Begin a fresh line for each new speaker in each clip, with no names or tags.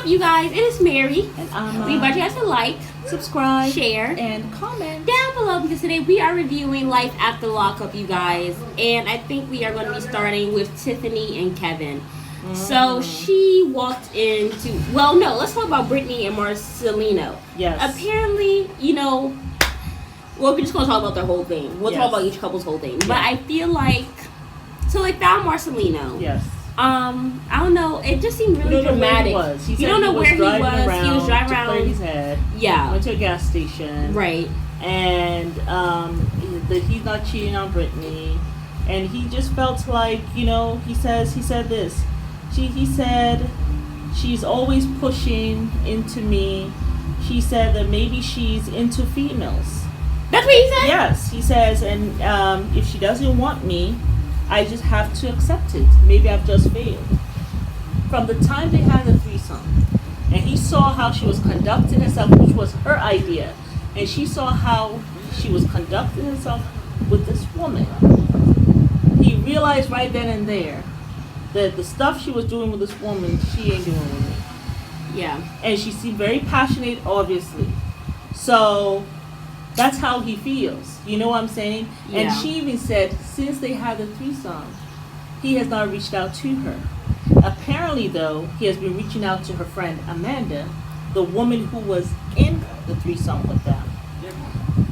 up, you guys? It is Mary.
And
we invite you guys to like,
subscribe,
share,
and comment
down below because today we are reviewing Life After Lockup, you guys. And I think we are going to be starting with Tiffany and Kevin. So she walked into... Well, no, let's talk about Brittany and Marcelino.
Yes.
Apparently, well, we're just going to talk about their whole thing. We'll talk about each couple's whole thing. Yeah. But I feel like... So they found Marcelino.
Yes.
I don't know. It just seemed really dramatic.
You don't know where he was. He was driving around. To his head.
Yeah.
Went to a gas station.
Right.
And he's not cheating on Brittany. And he just felt like, he said this. He said, she's always pushing into me. She said that maybe she's into females.
That's what he said?
Yes. He says, and if she doesn't want me, I just have to accept it. Maybe I've just failed. From the time they had the threesome, and he saw how she was conducting herself, which was her idea, and she saw how she was conducting herself with this woman, he realized right then and there that the stuff she was doing with this woman, she ain't doing with me.
Yeah.
And she seemed very passionate, obviously. So that's how he feels. You know what I'm saying? Yeah. And she even said, since they had the threesome, he has not reached out to her. Apparently, though, he has been reaching out to her friend Amanda, the woman who was in the threesome with them.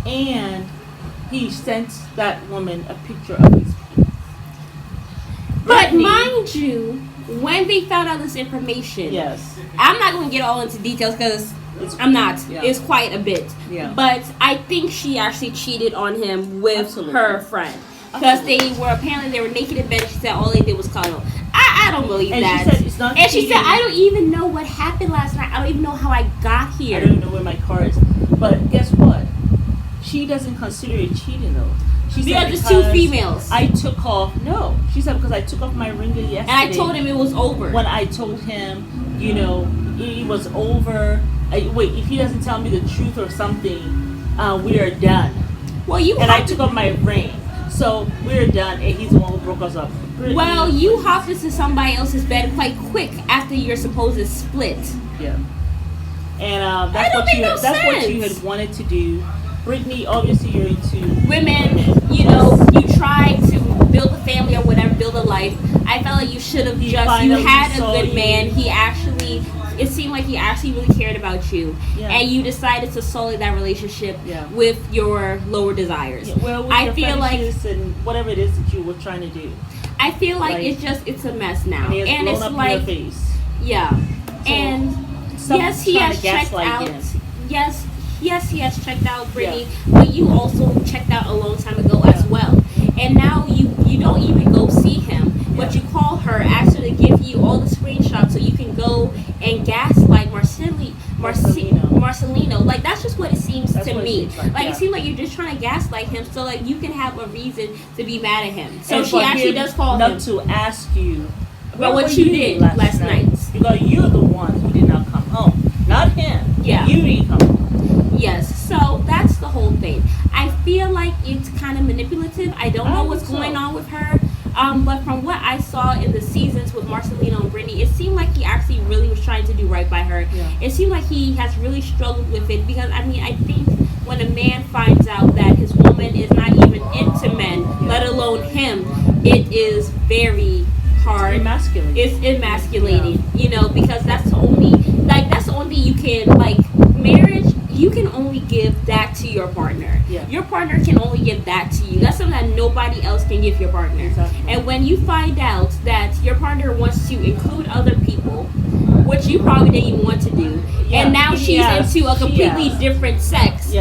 And he sent that woman a picture of his penis.
But mind you, when they found out this information,
yes,
I'm not going to get all into details because I'm not. Yeah. It's quite a bit.
Yeah.
But I think she actually cheated on him with her friend. Because they were naked in bed. She said all they did was cuddle. I don't believe that.
She said it's not
and she said, I don't even know what happened last night. I don't even know how I got here.
I don't even know where my car is. But guess what? She doesn't consider it cheating though. She said
because it's two females.
I took off. No. She said because I took off my ringer yesterday.
And I told him it was over.
When I told him, it was over. Wait, if he doesn't tell me the truth or something, we are done.
Well,
I took off my ring. So we're done, and he's the one who broke us up.
Well, you hopped into somebody else's bed quite quick after your supposed split.
Yeah. And that's what you had wanted to do. Brittany, obviously you're into
women, you try to build a family or whatever, build a life. I felt like you should have you had a good man. It seemed like he actually really cared about you. Yeah. And you decided to sully that relationship with your lower desires.
Yeah, well, with I feel like and whatever it is that you were trying to do.
I feel like it's a mess now.
And it's like your face.
Yeah. So, and yes, he has checked out. Yes, he has checked out Brittany, but you also checked out a long time ago as well. And now you don't even go see him, but you call her, ask her to give you all the screenshots so you can go and gaslight Marcelino. Like, that's just what it seems to me. It seems like you're just trying to gaslight him so like you can have a reason to be mad at him. So she actually does call him.
Not to ask you
about what you did last night.
Because you're the one who did not come home. Not him.
Yeah.
You didn't come home.
Yes, so that's the whole thing. I feel like it's kind of manipulative. I don't know what's going on with her. But from what I saw in the seasons with Marcelino and Brittany, it seemed like he actually really was trying to do right by her. Yeah. It seemed like he has really struggled with it because, I think when a man finds out that his woman is not even into men, let alone him, it is very hard. It's emasculating, because that's the only thing you can, marriage, you can only give that to your partner. Yeah. Your partner can only give that to you. That's something that nobody else can give your partner. Exactly. And when you find out that your partner wants to include other people, which you probably didn't even want to do, and now she's into a completely different sex,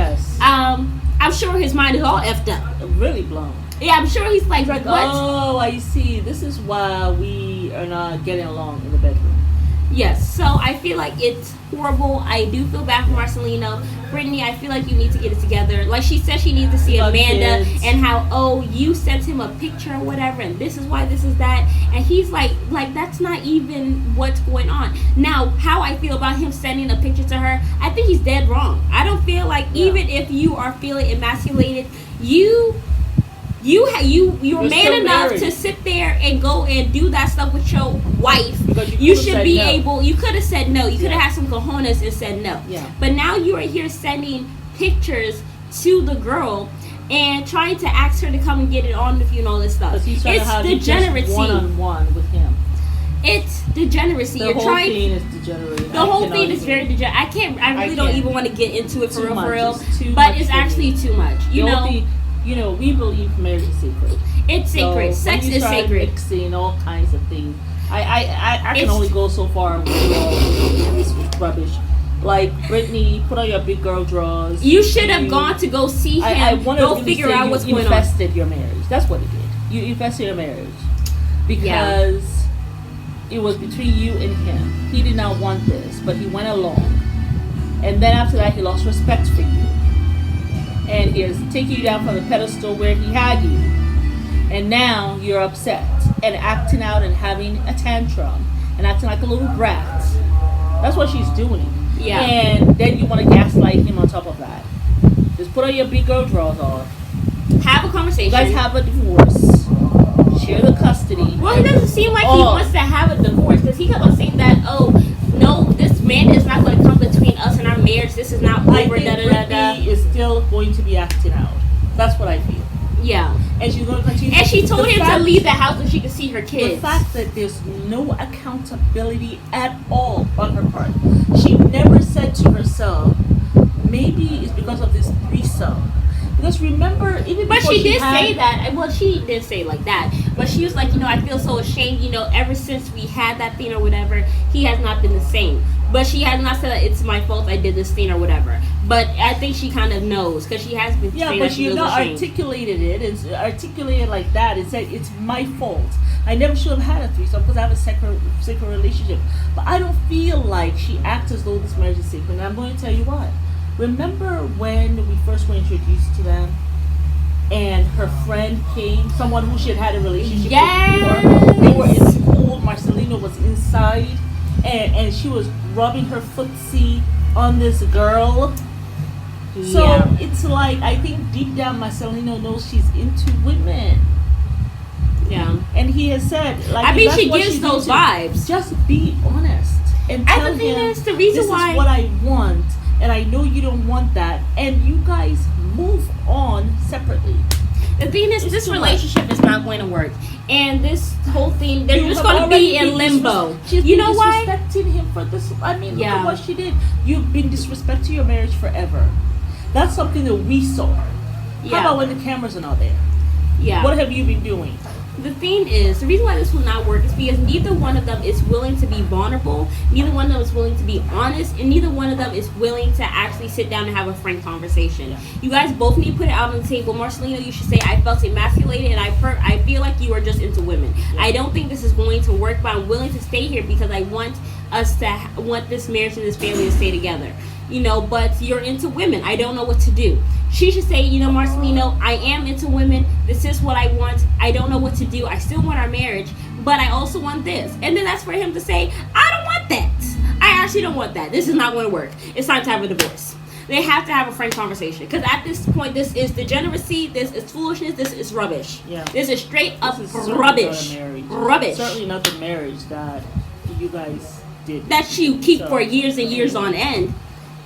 I'm sure his mind is all effed up.
Really blown.
Yeah, I'm sure he's like, what?
Oh, I see. This is why we are not getting along in the bedroom.
Yes, so I feel like it's horrible. I do feel bad for Marcelino. Brittany, I feel like you need to get it together. Like she said, she needs to see Amanda and how, you sent him a picture or whatever, and this is why, this is that. And he's like that's not even what's going on. Now, how I feel about him sending a picture to her, I think he's dead wrong. I don't feel like even if you are feeling emasculated, you You're
You're
man
still
enough
married.
to sit there and go and do that stuff with your wife.
Because
You
could've
should
said
be
no.
able. You could have said no. You could have
Yeah.
had some cojones and said no.
Yeah.
But now you are here sending pictures to the girl and trying to ask her to come and get it on with you and all this stuff.
Because he's trying
It's
to have you
degeneracy.
just one-on-one with him.
It's degeneracy.
The
You're
whole
trying.
thing is degenerating.
The whole thing is very degenerate. I really don't
can't.
even want to get into it for
Too
real,
much.
for real.
It's too
But
much
it's
for me.
actually too much. You
The
know,
whole thing, we believe marriage is sacred.
it's sacred.
So
Sex
when you
is
start
sacred.
mixing all kinds of things. I can
It's-
only go so far with all this rubbish. Like, Brittany, put on your big girl drawers.
You should have gone to go see him.
I want
go
to
figure out what's going on.
You infested your marriage. That's what it did. You infested your marriage because it was between you and him. He did not want this, but he went along, and then after that, he lost respect for you, and he has taken you down from the pedestal where he had you, and now you're upset and acting out and having a tantrum and acting like a little brat. That's what she's doing.
Yeah.
And then you want to gaslight him on top of that. Just put on your big girl drawers on.
Have a conversation.
You guys have a divorce. Share the custody.
Well, it doesn't seem like he
Oh.
wants to have a divorce because he kept on saying that, oh, no, this man is not going to come between us and our marriage. This is not
I
over,
think
da da da da.
Brittany is still going to be acting out. That's what I feel.
Yeah.
And she's going to continue.
And she told
The
him to
fact-
leave the house so she could see her kids.
The fact that there's no accountability at all on her part. She never said to herself, maybe it's because of this threesome. Because remember, even
But
before
she did
had,
say that. Well, she did say it like that. But she was like, I feel so ashamed. Ever since we had that thing or whatever, he has not been the same. But she has not said that it's my fault I did this thing or whatever. But I think she kind of knows because she has been
Yeah,
saying
but
that she
you
feels
not
ashamed.
articulated it. It's articulated like that. It said it's my fault. I never should have had a threesome because I have a sacred relationship. But I don't feel like she acts as though this marriage is sacred. And I'm going to tell you why. Remember when we first were introduced to them, and her friend came, someone who she had a relationship
Yes.
with before. They were in school. Marcelino was inside, and she was rubbing her footsie on this girl. So
Yeah.
it's like, I think deep down Marcelino knows she's into women.
Yeah.
And he has said, like,
I
if
mean,
that's
she
what
gives
she's
those
into,
vibes.
just be honest and tell
And the thing
him,
is, the reason
this
why
is what I want, and I know you don't want that, and you guys move on separately.
the thing is,
It's
this
too
relationship is not going to work, and this whole thing, they're
You
just
have
going to be
already
in
been
limbo.
She's
You
been
know why?
disrespecting him for this. I mean, look
Yeah.
at what she did. You've been disrespecting your marriage forever. That's something that we saw.
Yeah.
How about when the cameras are not there?
Yeah.
What have you been doing?
The thing is, the reason why this will not work is because neither one of them is willing to be vulnerable, neither one of them is willing to be honest, and neither one of them is willing to actually sit down and have a frank conversation.
Yeah.
You guys both need to put it out on the table. Marcelino, you should say, I felt emasculated and I feel like you are just into women.
Yeah.
I don't think this is going to work, but I'm willing to stay here because I want us to want this marriage and this family to stay together. But you're into women. I don't know what to do. She should say, Marcelino, I am into women. This is what I want. I don't know what to do. I still want our marriage, but I also want this. And then that's for him to say, I don't want that. I actually don't want that. This is not going to work. It's time to have a divorce. They have to have a frank conversation. Because at this point, this is degeneracy. This is foolishness. This is rubbish.
Yeah.
This is straight up
This is certainly
rubbish.
not a marriage.
Rubbish.
Certainly not the marriage that you guys did.
That you keep
So-
for years and years on end.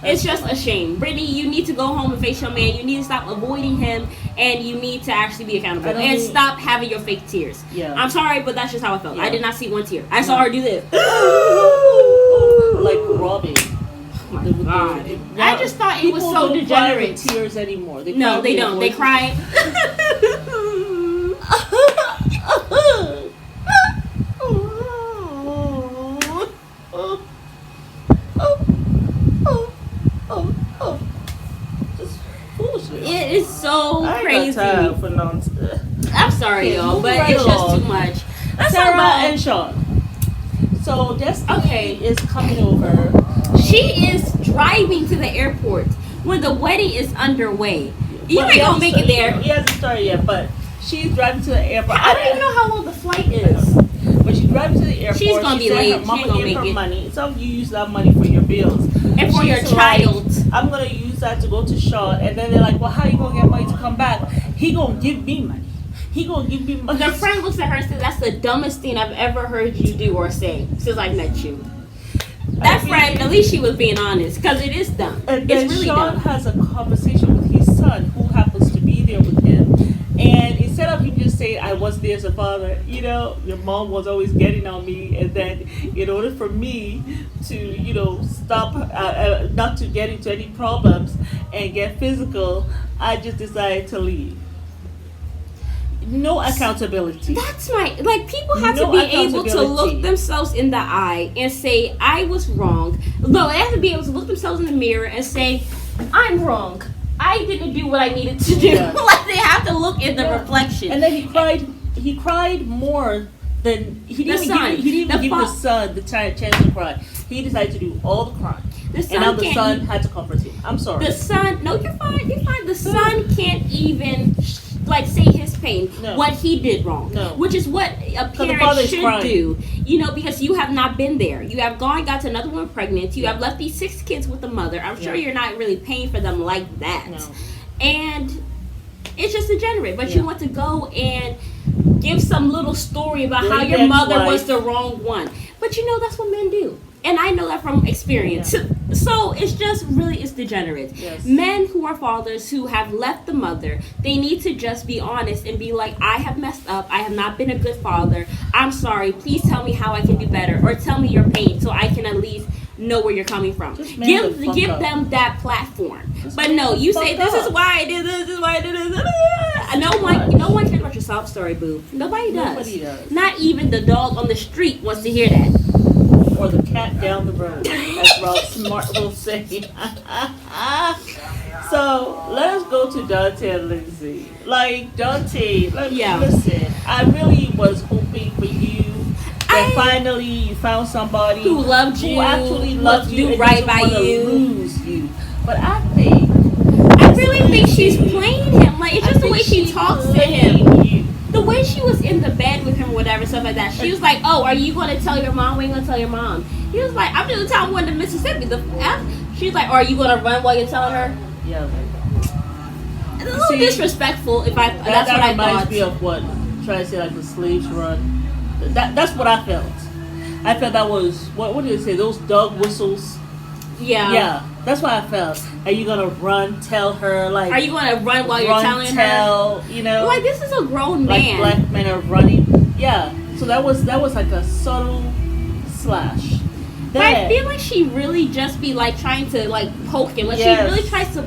It's just a shame. Brittany, you need to go home and face your man. You need to stop avoiding him, and you need to actually be accountable.
I don't
And
think-
stop having your fake tears.
Yeah.
I'm sorry, but that's just how I felt.
Yeah.
I did not see one tear. I saw her do this.
Like Robin.
Oh my God. I just thought it was
People
so
don't cry
degenerate.
with tears anymore. They
No,
cry
they
with
don't. They
voices.
cry.
Just foolishness.
It is so
I ain't
crazy.
got time for nonsense.
I'm sorry, y'all,
Moving
but
right
it's just
along.
too much. Let's talk
Sarah
about.
and Sean. So Destiny
Okay.
is coming over.
She is driving to the airport when the wedding is underway. You
Well,
ain't
he
gonna
hasn't
make it
started-
there.
He hasn't started yet, but she's driving to the airport.
I don't even know how long the flight is.
But she's driving to the airport.
She's gonna
she
be
said
late.
Her
She
mama
ain't gonna
gave her
make it.
money. So you use that money for your bills.
And for your
She's like,
child.
I'm gonna use that to go to Sean. And then they're like, well, how you gonna get money to come back? He gonna give me money. He gonna give me money.
The friend looks at her and says, "That's the dumbest thing I've ever heard you do or say since I met you." That friend, at least she was being honest, because it is dumb.
And
It's
then
really
Sean
dumb.
has a conversation with his son, who happens to be there with him. And instead of him just saying, "I was there as a father," your mom was always getting on me, and then in order for me to, stop, not to get into any problems and get physical, I just decided to leave. No accountability.
That's people have
No
to be able to
accountability.
look themselves in the eye and say, "I was wrong." No, they have to be able to look themselves in the mirror and say, "I'm wrong. I didn't do what I needed to do."
Yeah.
Like, they have to look in the
Yeah.
reflection.
And then he cried more than he didn't
The son.
give, he didn't even
The
give the son the chance to cry. He decided to do all the crying.
The son
And now the
can't
son
e-
had to comfort him. I'm sorry.
The son, no, you're fine. You're fine. The son can't even say his pain,
No.
what he did wrong,
No.
which is what a
the
parent
father is
should
crying.
do. Because you have not been there. You have got to another one pregnant. You have left these 6 kids with the mother. I'm sure you're not really paying for them like that.
No.
And it's just degenerate. But
Yeah.
you want to go and give some little story about how
Blame
your
the
mother
ex-wife.
was the wrong one. But that's what men do. And I know that from experience.
Yeah.
So it's just it's degenerate.
Yes.
Men who are fathers who have left the mother, they need to just be honest and be like, "I have messed up. I have not been a good father. I'm sorry. Please tell me how I can do better, or tell me your pain so I can at least know where you're coming from."
Just man the fuck
Give
up.
them that platform.
Just
But
man
no,
the
you
fuck
say this is
up.
why I did this is why I did this. No one cares about your sob story, boo. Nobody does.
Nobody does.
Not even the dog on the street wants to hear that.
Or the cat down the road, as Rob Smart will say. So let us go to Dante and Lindsay. Like, Dante, listen, I really was hoping for you that finally you found somebody
Who loved you,
who actually
loved
loved you,
do
and
right
doesn't
by
wanna
you.
lose you. But I think
I really think she's playing him. Like, it's just the way she talks to him.
You.
The way she was in the bed with him or whatever, stuff like that. She was like, "Oh, are you going to tell your mom? We ain't going to tell your mom." He was like, "I'm just going to tell him when to Mississippi." The F. She's like, "Are you going to run while you're telling her?"
Yeah.
It's a little disrespectful. That's what I
reminds
thought.
me of what trying to say, like, the slaves run. That's what I felt. I felt that was what did it say? Those dog whistles.
Yeah.
Yeah, that's what I felt. Are you gonna run? Tell her, like.
Are you going to run while you're telling her? Like, this is a grown man.
Like black men are running. Yeah. So that was like a subtle slash.
But I feel like she really just be like trying to like poke him. Like,
Yes.
she really tries to,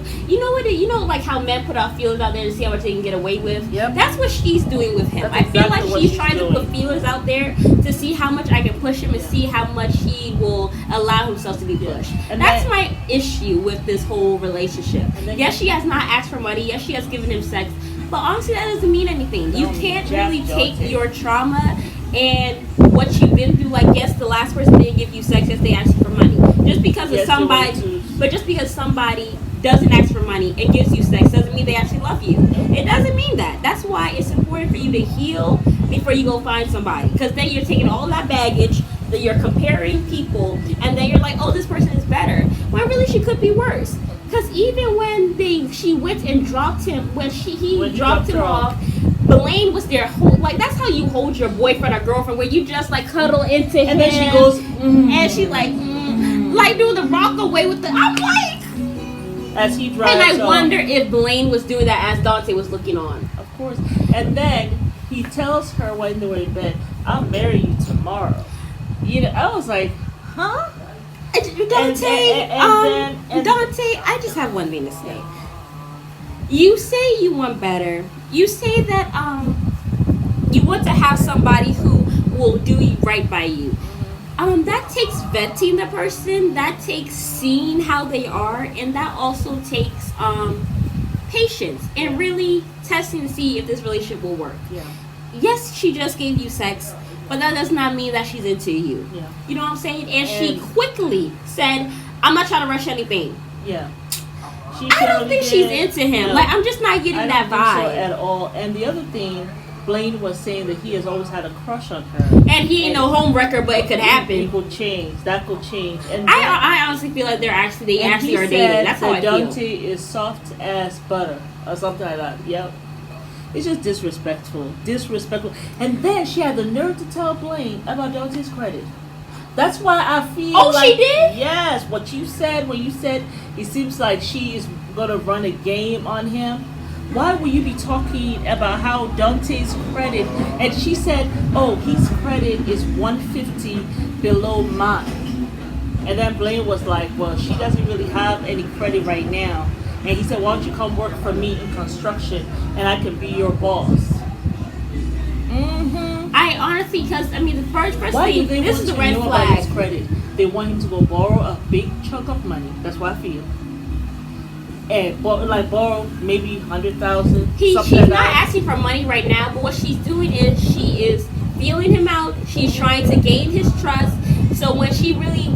like how men put out feelers out there to see how much they can get away with.
Yep.
That's what she's doing with him.
That's
I feel
exactly
like
what
she's
she's
trying
doing.
to put feelers out there to see how much I can push him and see how much he will allow himself to be pushed.
And
That's
then-
my issue with this whole relationship.
And then-
Yes, she has not asked for money. Yes, she has given him sex. But honestly, that doesn't mean anything. You
Don't
can't
jack
really take
Dante.
your trauma and what you've been through. Like, yes, the last person didn't give you sex. Yes, they asked you for money. Just because
Yes,
of
they
somebody,
wanted to.
but just because somebody doesn't ask for money and gives you sex doesn't mean they actually love you. It doesn't mean that. That's why it's important for you to heal before you go find somebody. Because then you're taking all that baggage, that you're comparing people, and then you're like, "Oh, this person is better." When really she could be worse. Because even when she went and dropped him, when he dropped him
her
off, Blaine was there. Like, that's how you hold your boyfriend or girlfriend, where you just like cuddle into him.
And then she goes,
and she's like, like doing the rock away with the. I'm like,
as he drives
and I
off.
wonder if Blaine was doing that as Dante was looking on.
Of course. And then he tells her when they were in bed, "I'll marry you tomorrow." I was like, huh?
Dante, Dante, I just have one thing to say. You say you want better. You say that you want to have somebody who will do right by you. That takes vetting the person. That takes seeing how they are, and that also takes patience and really testing to see if this relationship will work.
Yeah.
Yes, she just gave you sex, but that does not mean that she's into you.
Yeah.
You know what I'm saying? And she quickly said, "I'm not trying to rush anything."
Yeah.
I don't think she's into him.
No.
Like, I'm just not getting
I
that
don't think
vibe.
so at all. And the other thing, Blaine was saying that he has always had a crush on her.
And he ain't no home wrecker, but it could
It
happen.
could change. That could change. And
I honestly feel like they actually
and
are
he
dating.
said
That's how I
that
feel.
Dante is soft as butter or something like that. Yep. It's just disrespectful. And then she had the nerve to tell Blaine about Dante's credit. That's why I feel.
Oh,
like,
she did?
Yes, what you said when you said it seems like she is gonna run a game on him. Why would you be talking about how Dante's credit? And she said, "Oh, his credit is 150 below mine." And then Blaine was like, "Well, she doesn't really have any credit right now." And he said, "Why don't you come work for me in construction, and I can be your boss?"
I honestly, because I mean, the first
Why do
thing,
they
this
want
is a
to
red
know about his
flag.
credit? They want him to go borrow a big chunk of money. That's what I feel. And borrow maybe 100,000.
She's
something
not
like that.
asking for money right now, but what she's doing is she is feeling him out. She's trying to gain his trust. So when she really,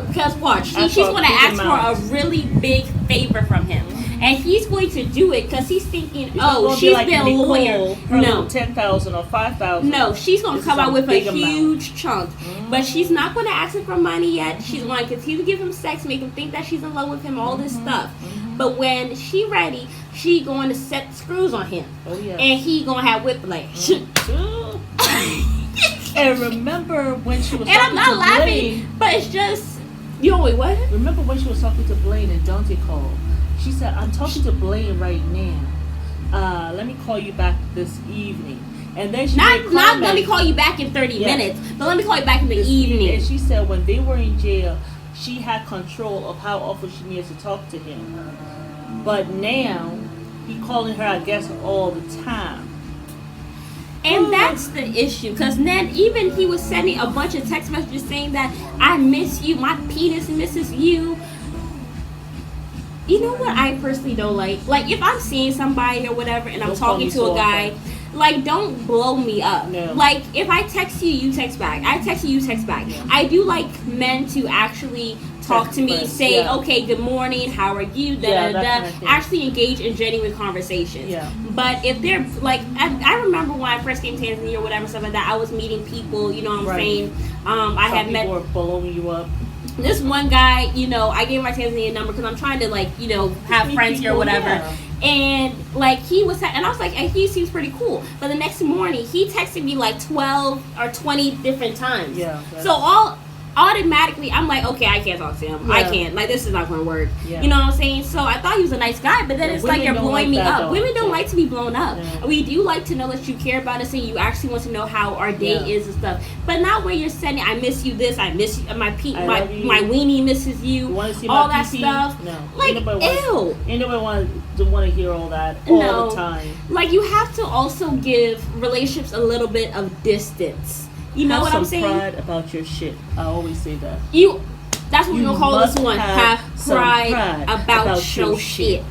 because watch, she's going to ask for a really big favor from him. And he's going to do it because he's thinking, oh, she's been loyal. No,
10,000 or 5,000.
No, she's going to come out with a huge
amount.
chunk. But she's not going to ask him for money yet. She's going to continue to give him sex, make him think that she's in love with him, all this stuff. But when she ready, she going to set screws on him.
Oh, yeah.
And he going to have whiplash.
And remember when she was
And
talking
I'm not
to
laughing,
Blaine.
but it's just, wait, what?
Remember when she was talking to Blaine and Dante called? She said, "I'm talking to Blaine right now. Let me call you back this evening." And then she
Not let me call you back in 30
Yes.
minutes, but let me call you back in the evening.
And she said when they were in jail, she had control of how often she needed to talk to him. But now, he calling her, I guess, all the time.
And that's the issue, because then even he was sending a bunch of text messages saying that I miss you, my penis misses you. You know what I personally don't like? Like, if I'm seeing somebody or whatever and I'm
Don't call
talking
me
to a guy,
soft.
like, don't blow me up.
No.
Like, if I text you, you text back. I text you, you text back.
Yeah.
I do like men to actually talk
Text
to me,
first,
say,
yeah.
okay, good morning, how are you,
Yeah, that kind of thing.
actually engage in genuine conversations.
Yeah.
But if they're, like, I remember when I first came to Tanzania or whatever, stuff like that, I was meeting people, you know what I'm
Right.
saying? I
Some
had met
people were blowing you up.
this one guy, you know, I gave him my Tanzania number because I'm trying to, like, you know, have
Meet
friends here or
people,
whatever.
yeah.
And, like, he was, and I was like, he seems pretty cool. But the next morning, he texted me like 12 or 20 different times.
Yeah.
So automatically, I'm like, okay, I can't talk to him. I
Yeah.
can't. Like, this is not going to work.
Yeah.
You know what I'm saying? So I thought he was a nice guy, but then
Yeah,
it's like
women
you're
don't
blowing
like
me
that,
up.
though.
Women don't
Yeah.
like to be blown up.
Yeah.
We do like to know that you care about us and you actually want to know how our day
Yeah.
is and stuff. But not where you're sending, I miss you this, I miss you, my
I love you.
my weenie misses you.
You want to see
all
my
that
pee-pee?
stuff.
No.
Like,
Ain't nobody want to hear all that all
No.
the time.
Like, you have to also give relationships a little bit of distance. You know
Have
what I'm
some
saying?
pride about your shit. I always say that.
That's what we're
You
gonna call this
must
one.
have
Have
some
pride
pride
about
about
your
your
shit.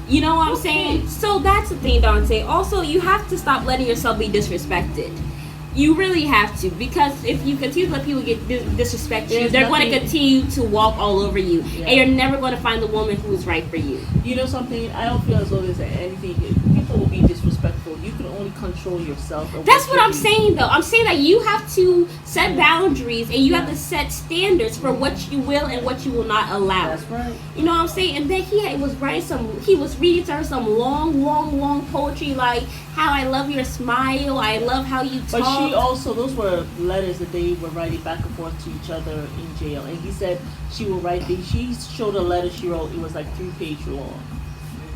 You know what I'm saying? So that's the thing, Dante. Also, you have to stop letting yourself be disrespected. You really have to, because if you continue to let people get disrespect you,
There's
they're going to
nothing-
continue to walk all over you,
Yeah.
and you're never going to find the woman who is right for you.
You know something? I don't feel as though there's anything. People will be disrespectful. You can only control yourself. And
That's what
you
I'm
do.
saying, though. I'm saying that you have to set boundaries and you have to set standards for what you will and what you will not allow.
That's right.
You know what I'm saying? And then he was reading to her some long poetry, like how I love your smile, I love how you talk.
But she also, those were letters that they were writing back and forth to each other in jail. And he said she will write she showed a letter she wrote. It was like 3-page long.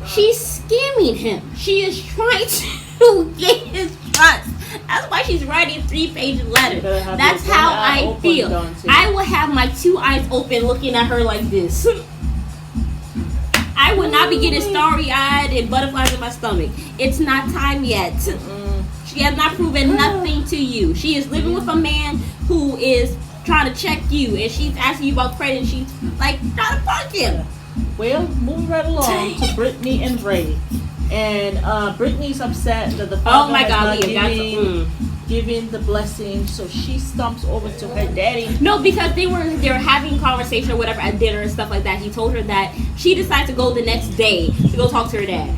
She's scamming him. She is trying to get his trust. That's why she's writing 3-page letters.
better have
That's
your
how
one eye
I
open,
feel.
Dante.
I will have my 2 eyes open looking at her like this. I would not be getting starry-eyed and butterflies in my stomach. It's not time yet. She has not proven nothing to you. She is living with a man who is trying to check you, and she's asking you about credit, and she's like trying to fuck him.
Well, moving right along to Brittany and Ray. And Brittany's upset that the father
Oh my
has
God,
not
Leah,
giving the blessing, so she stumps over to her daddy.
No, because they were having conversation or whatever at dinner and stuff like that. He told her that she decided to go the next day to go talk to her dad.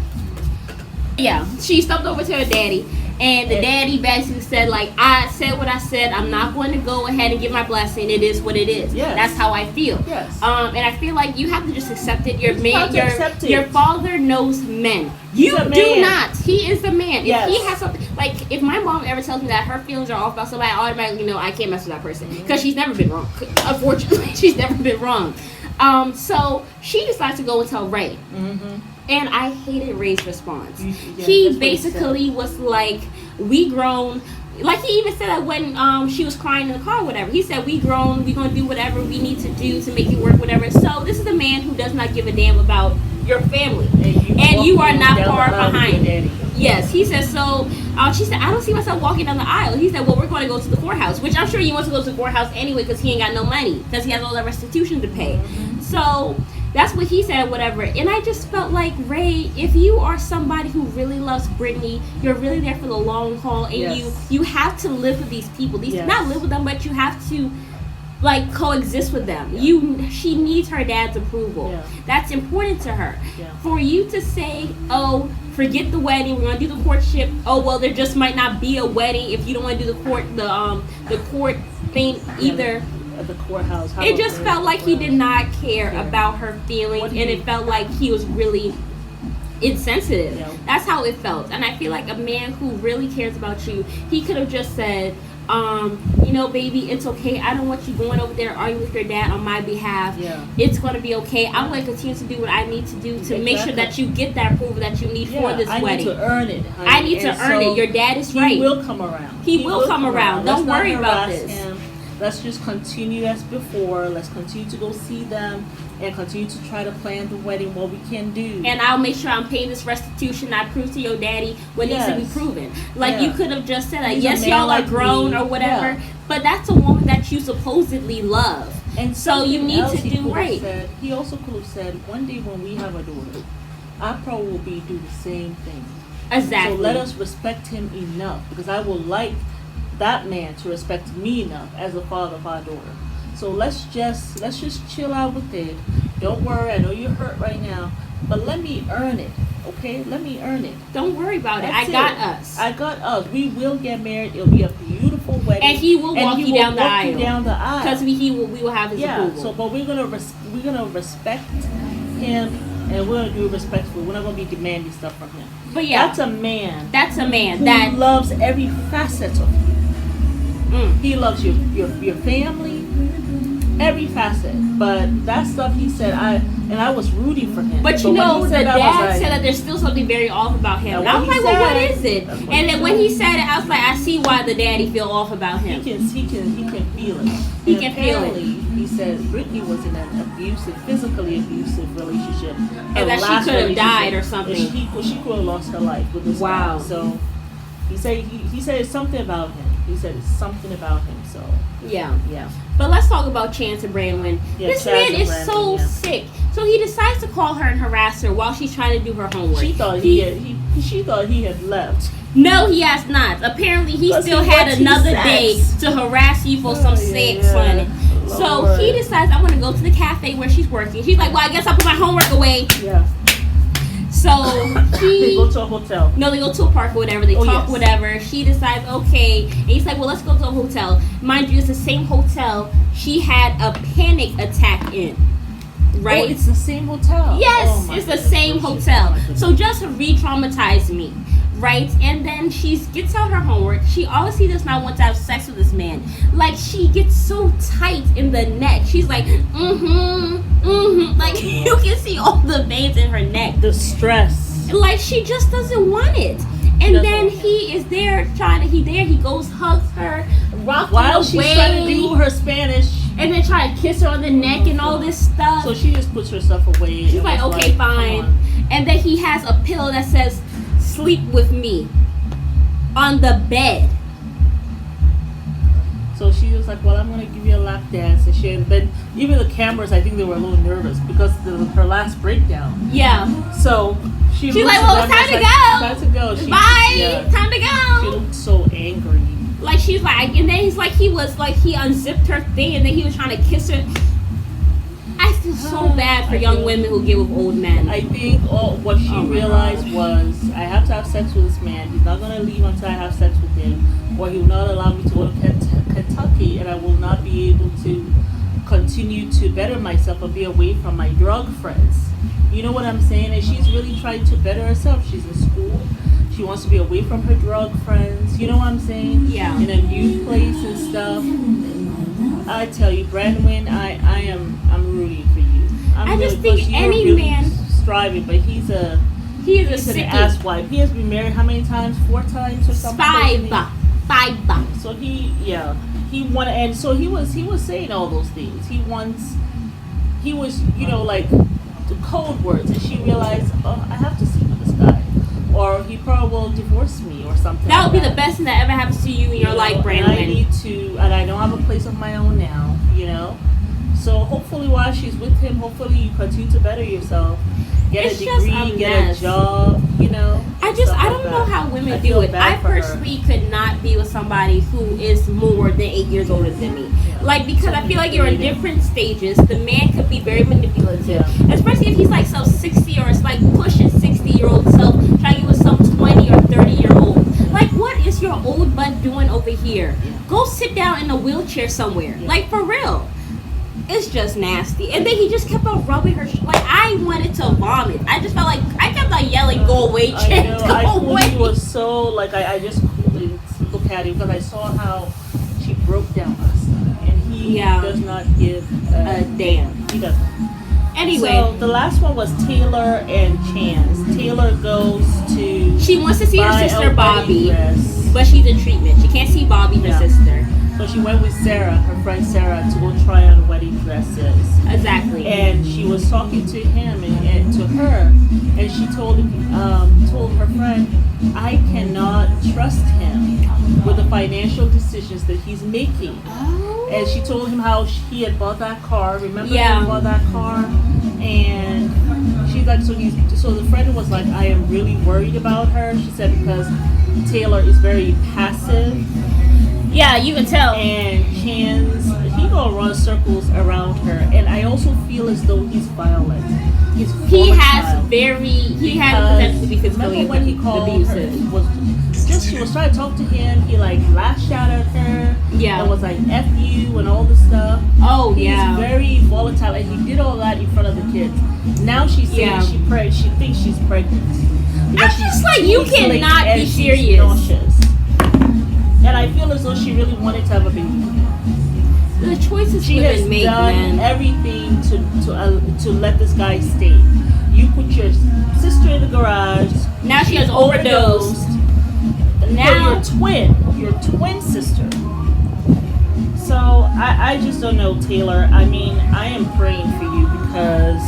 Yeah, she stepped over to her daddy, And the daddy basically said, like, I said what I said. I'm not going to go ahead and give my blessing. It is what it is.
Yes.
That's how I feel.
Yes.
And I feel like you have to just accept it.
Accept it.
Your father knows men. You do not. He is the man.
Yes.
If he has something, like, if my mom ever tells me that her feelings are off about somebody, I automatically know I can't mess with that person. Because she's never been wrong. Unfortunately, she's never been wrong. So she decides to go and tell Ray. Mm-hmm. And I hated Ray's response. He basically was like, we grown. Like, he even said that when she was crying in the car or whatever. He said, we grown, we going to do whatever we need to do to make it work, whatever. So this is a man who does not give a damn about your family. And you are not far behind. Yes, he said, so she said, I don't see myself walking down the aisle. He said, well, we're going to go to the courthouse, which I'm sure he wants to go to the courthouse anyway because he ain't got no money, because he has all that restitution to pay. Mm-hmm. So that's what he said, whatever. And I just felt like, Ray, if you are somebody who really loves Brittany, you're really there for the long haul, and you have to live with these people. Not live with them, but you have to, like, coexist with them. Yeah. She needs her dad's approval. Yeah. That's important to her. Yeah. For you to say, oh, forget the wedding, we're gonna do the courtship. Oh, well, there just might not be a wedding if you don't want to do the court thing either.
At the courthouse.
It just felt like he did not care about her feelings, and it felt like he was really insensitive. Yeah. That's how it felt. And I feel like a man who really cares about you, he could have just said, baby, it's okay. I don't want you going over there arguing with your dad on my behalf. Yeah. It's going to be okay. I'm going to continue to do what I need to do to make sure that you get that approval that you need for this wedding. I need to
earn it. Honey.
I need to earn it. Your dad is right.
He will come around.
He will come around. Don't worry about this.
Him. Let's just continue as before. Let's continue to go see them and continue to try to plan the wedding, what we can do.
And I'll make sure I'm paying this restitution I prove to your daddy what needs to be proven. Like, you could have just said, like, yes, y'all are grown or whatever, but that's a woman that you supposedly love. And so you need to do right.
He also could have said, one day when we have a daughter, I probably will do the same thing.
Exactly.
So let us respect him enough, because I would like that man to respect me enough as a father of our daughter. So let's just chill out with it. Don't worry, I know you're hurt right now, but let me earn it, okay? Let me earn it.
Don't worry about it. I got us. We will get married. It'll be a beautiful wedding. And he will walk you down the aisle.
Because
we will have his approval.
So, but we're gonna respect him, and we're gonna do it respectfully. We're not gonna be demanding stuff from him.
But yeah,
that's a man
that
loves every facet of you. He loves your family, every facet. But that stuff he said, I was rooting for him.
But the dad said that there's still something very off about him. And I was like, well, what is it? And then when he said it, I was like, I see why the daddy feel off about him.
He can feel it.
He can feel it.
He said Brittany was in an physically abusive relationship,
and that she could have died or something.
She could have lost her life with this guy. So he said it's something about him. He said it's something about him. So
yeah. But let's talk about Chance and Brandon. This man is so sick. So he decides to call her and harass her while she's trying to do her homework.
She thought he had left.
No, he has not. Apparently, he still had another day to harass you for some sex on it. So he decides, I want to go to the cafe where she's working. She's like, well, I guess I'll put my homework away.
Yeah.
So
they go to a hotel.
No, they go to a park or whatever. They talk, whatever. She decides, okay. And he's like, well, let's go to a hotel. Mind you, it's the same hotel she had a panic attack in. Right?
Oh, it's the same hotel?
Yes, it's the same hotel. So just re-traumatize me. Right? And then she gets out her homework. She obviously does not want to have sex with this man. Like, she gets so tight in the neck. She's like, Like, you can see all the veins in her neck.
The stress.
Like, she just doesn't want it. And then he is there he goes, hugs her, rocks her
while she's trying to do her Spanish.
And then try to kiss her on the neck and all this stuff.
So she just puts herself away.
She's like, okay, fine. And then he has a pillow that says, sleep with me on the bed.
So she was like, well, I'm going to give you a lap dance. And she had been, even the cameras, I think they were a little nervous because of her last breakdown.
Yeah.
So she's
like, well, it's time to go.
Time to go.
Bye. Time to go.
She looked so angry.
Like, she's like, and then he's like, he unzipped her thing and then he was trying to kiss her. I feel so bad for young women who get with old men.
I think what she realized was, I have to have sex with this man. He's not going to leave until I have sex with him, or he will not allow me to go to Kentucky, and I will not be able to continue to better myself or be away from my drug friends. You know what I'm saying? And she's really trying to better herself. She's in school. She wants to be away from her drug friends. You know what I'm saying?
Yeah.
In a new place and stuff. I tell you, Brandon, I'm rooting for you.
I just think any
really
man
striving, but he's an
sickie.
asswipe. He has been married how many times? 4 times or something?
5.
So he wanted, and so he was saying all those things. He was like the code words, and she realized, oh, I have to sleep with this guy, or he probably will divorce me or something.
That would be the best thing that ever happens to you in your life, Brandon.
And I don't have a place of my own now, So hopefully while she's with him, hopefully you continue to better yourself. Get a degree, get a job,
I don't know how women do it. I personally could not be with somebody who is more than 8 years older than me. Like, because I feel like you're in different stages. The man could be very manipulative. Especially if he's like some 60 or it's like pushing 60-year-old self, trying to get with some 20 or 30-year-old. Like, what is your old butt doing over here? Go sit down in a wheelchair somewhere. Like, for real. It's just nasty. And then he just kept on rubbing her. Like, I wanted to vomit. I just felt like, I kept on yelling, go away, Chaz, go away.
He was so, like, I just couldn't look at him because I saw how she broke down last night. And he does not give a damn. He doesn't.
Anyway.
So, the last one was Taylor and Chaz. Taylor goes to...
She wants to see her sister, Bobby. But she's in treatment. She can't see Bobby, her sister.
So she went with Sarah, her friend Sarah, to go try on wedding dresses.
Exactly.
And she was talking to him and to her, and she told her friend, I cannot trust him with the financial decisions that he's making.
Oh.
And she told him how he had bought that car. Remember he bought that car? And she's like, so the friend was like, I am really worried about her. She said because Taylor is very passive.
Yeah, you can tell.
And Chaz, he gonna run circles around her, and I also feel as though he's violent. He has
potential to be physically
remember when he called
abusive.
She was trying to talk to him. He like lashed out at her.
Yeah.
And was like F you and all this stuff.
Oh,
He's very volatile, and he did all that in front of the kids. Now she's saying she thinks she's pregnant.
I'm just like, you cannot be serious.
Nauseous. And I feel as though she really wanted to have a baby.
The choices
she
women
has
make,
done everything to let this guy stay. You put your sister in the garage.
Now she has overdosed.
Now your twin sister. So I just don't know, Taylor. I mean, I am praying for you because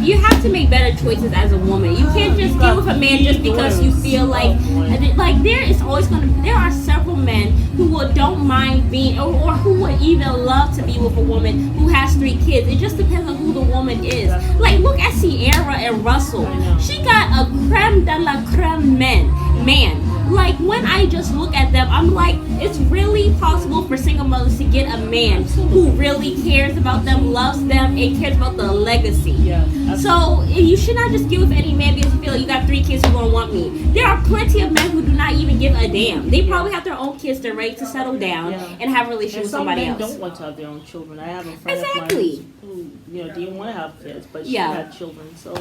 you have to make better choices as a woman. You can't just get with a man just because you feel like there are several men who don't mind being or who would even love to be with a woman who has 3 kids. It just depends on who the woman is. Like, look at Sierra and Russell. She got a creme de la creme man. Like, when I just look at them, I'm like, it's really possible for single mothers to get a man who really cares about them, loves them, and cares about the legacy.
Yeah.
So you should not just get with any man because you feel like you got 3 kids who don't want me. There are plenty of men who do not even give a damn. They probably have their own kids. They're ready to settle down and have a relationship with somebody else.
Some men don't want to have their own children. I have a friend of mine who didn't want to have kids, but she had children. So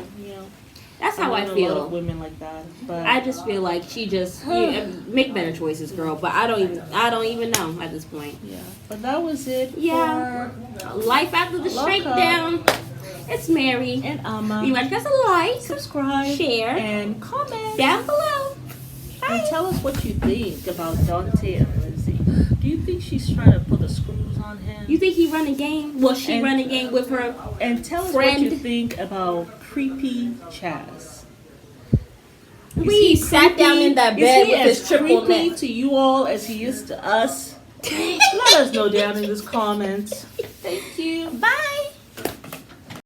that's how I feel.
A lot of women like that, but
I just feel like she just make better choices, girl. But I don't even know at this point.
Yeah, but that was it.
Yeah, for life after the shakedown. It's Mary
and Amma.
You guys a like,
subscribe,
share,
and comment
down below. Bye.
And tell us what you think about Dante and Lindsay. Do you think she's trying to put the screws on him?
You think he run a game? Well, she run a game with her.
And tell us what you think about creepy Chaz.
We sat down in that bed with his triple neck.
Is he as creepy to you all as he is to us? Let us know down in the comments. Thank you.
Bye.